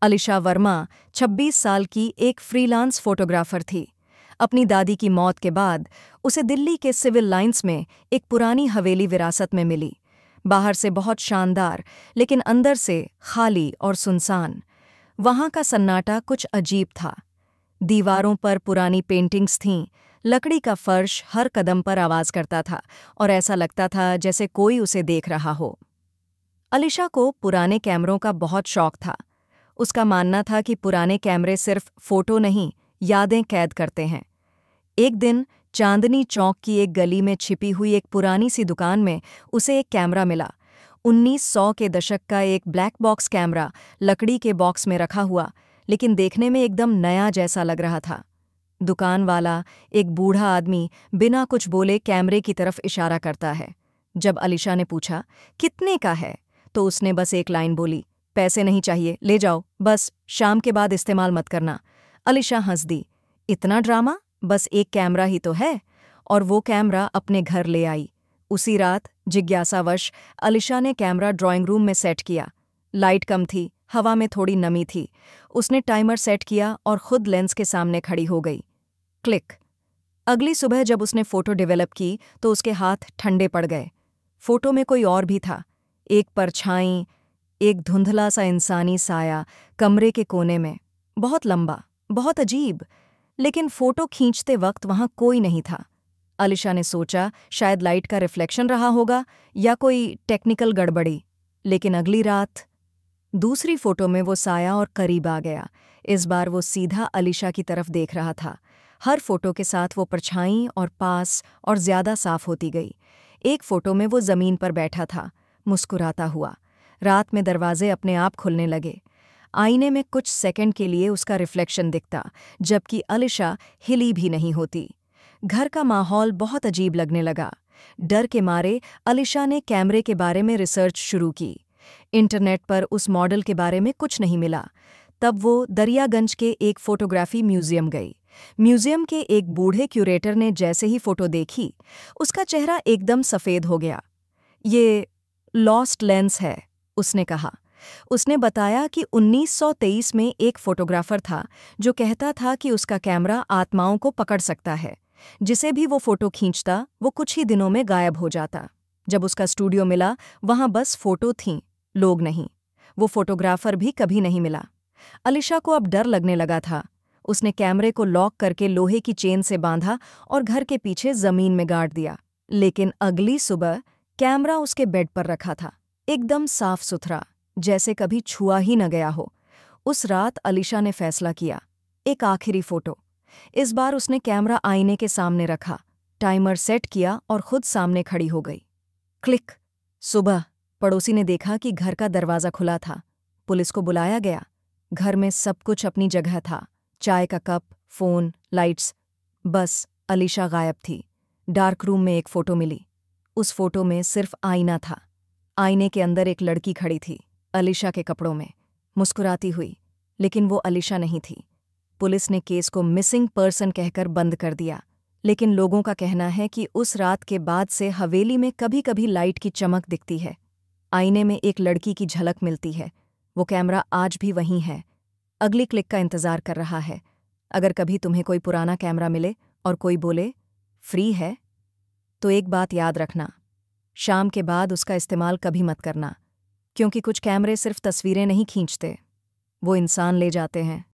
अलिशा वर्मा 26 साल की एक फ्रीलांस फोटोग्राफर थी। अपनी दादी की मौत के बाद उसे दिल्ली के सिविल लाइंस में एक पुरानी हवेली विरासत में मिली। बाहर से बहुत शानदार, लेकिन अंदर से खाली और सुनसान। वहाँ का सन्नाटा कुछ अजीब था। दीवारों पर पुरानी पेंटिंग्स थीं, लकड़ी का फर्श हर कदम पर आवाज करता था और ऐसा लगता था जैसे कोई उसे देख रहा हो। अलिशा को पुराने कैमरों का बहुत शौक था। उसका मानना था कि पुराने कैमरे सिर्फ फोटो नहीं, यादें कैद करते हैं। एक दिन चांदनी चौक की एक गली में छिपी हुई एक पुरानी सी दुकान में उसे एक कैमरा मिला। 1900 के दशक का एक ब्लैक बॉक्स कैमरा, लकड़ी के बॉक्स में रखा हुआ, लेकिन देखने में एकदम नया जैसा लग रहा था। दुकान वाला, एक बूढ़ा आदमी, बिना कुछ बोले कैमरे की तरफ इशारा करता है। जब अलिशा ने पूछा, कितने का है, तो उसने बस एक लाइन बोली, पैसे नहीं चाहिए, ले जाओ, बस शाम के बाद इस्तेमाल मत करना। अलिशा हंस दी, इतना ड्रामा, बस एक कैमरा ही तो है। और वो कैमरा अपने घर ले आई। उसी रात जिज्ञासावश अलिशा ने कैमरा ड्राइंग रूम में सेट किया। लाइट कम थी, हवा में थोड़ी नमी थी। उसने टाइमर सेट किया और खुद लेंस के सामने खड़ी हो गई। क्लिक। अगली सुबह जब उसने फोटो डेवलप की तो उसके हाथ ठंडे पड़ गए। फोटो में कोई और भी था, एक परछाई, एक धुंधला सा इंसानी साया कमरे के कोने में, बहुत लंबा, बहुत अजीब। लेकिन फोटो खींचते वक्त वहां कोई नहीं था। अलिशा ने सोचा शायद लाइट का रिफ्लेक्शन रहा होगा या कोई टेक्निकल गड़बड़ी। लेकिन अगली रात दूसरी फोटो में वो साया और करीब आ गया। इस बार वो सीधा अलिशा की तरफ देख रहा था। हर फोटो के साथ वो परछाई और पास और ज्यादा साफ होती गई। एक फोटो में वो जमीन पर बैठा था, मुस्कुराता हुआ। रात में दरवाजे अपने आप खुलने लगे। आईने में कुछ सेकंड के लिए उसका रिफ्लेक्शन दिखता, जबकि अलिशा हिली भी नहीं होती। घर का माहौल बहुत अजीब लगने लगा। डर के मारे अलिशा ने कैमरे के बारे में रिसर्च शुरू की। इंटरनेट पर उस मॉडल के बारे में कुछ नहीं मिला। तब वो दरियागंज के एक फोटोग्राफी म्यूजियम गई। म्यूजियम के एक बूढ़े क्यूरेटर ने जैसे ही फोटो देखी, उसका चेहरा एकदम सफ़ेद हो गया। ये लॉस्ट लेंस है, उसने कहा। उसने बताया कि 1923 में एक फोटोग्राफर था जो कहता था कि उसका कैमरा आत्माओं को पकड़ सकता है। जिसे भी वो फोटो खींचता, वो कुछ ही दिनों में गायब हो जाता। जब उसका स्टूडियो मिला, वहां बस फोटो थीं, लोग नहीं। वो फोटोग्राफर भी कभी नहीं मिला। अलिशा को अब डर लगने लगा था। उसने कैमरे को लॉक करके लोहे की चेन से बांधा और घर के पीछे जमीन में गाड़ दिया। लेकिन अगली सुबह कैमरा उसके बेड पर रखा था, एकदम साफ सुथरा, जैसे कभी छुआ ही न गया हो। उस रात अलिशा ने फैसला किया, एक आखिरी फोटो। इस बार उसने कैमरा आईने के सामने रखा, टाइमर सेट किया और खुद सामने खड़ी हो गई। क्लिक। सुबह पड़ोसी ने देखा कि घर का दरवाज़ा खुला था। पुलिस को बुलाया गया। घर में सब कुछ अपनी जगह था, चाय का कप, फोन, लाइट्स। बस अलिशा गायब थी। डार्क रूम में एक फोटो मिली। उस फोटो में सिर्फ आईना था। आईने के अंदर एक लड़की खड़ी थी, अलिशा के कपड़ों में, मुस्कुराती हुई। लेकिन वो अलिशा नहीं थी। पुलिस ने केस को मिसिंग पर्सन कहकर बंद कर दिया। लेकिन लोगों का कहना है कि उस रात के बाद से हवेली में कभी-कभी लाइट की चमक दिखती है। आईने में एक लड़की की झलक मिलती है। वो कैमरा आज भी वहीं है, अगली क्लिक का इंतजार कर रहा है। अगर कभी तुम्हें कोई पुराना कैमरा मिले और कोई बोले फ्री है, तो एक बात याद रखना, शाम के बाद उसका इस्तेमाल कभी मत करना। क्योंकि कुछ कैमरे सिर्फ तस्वीरें नहीं खींचते, वो इंसान ले जाते हैं।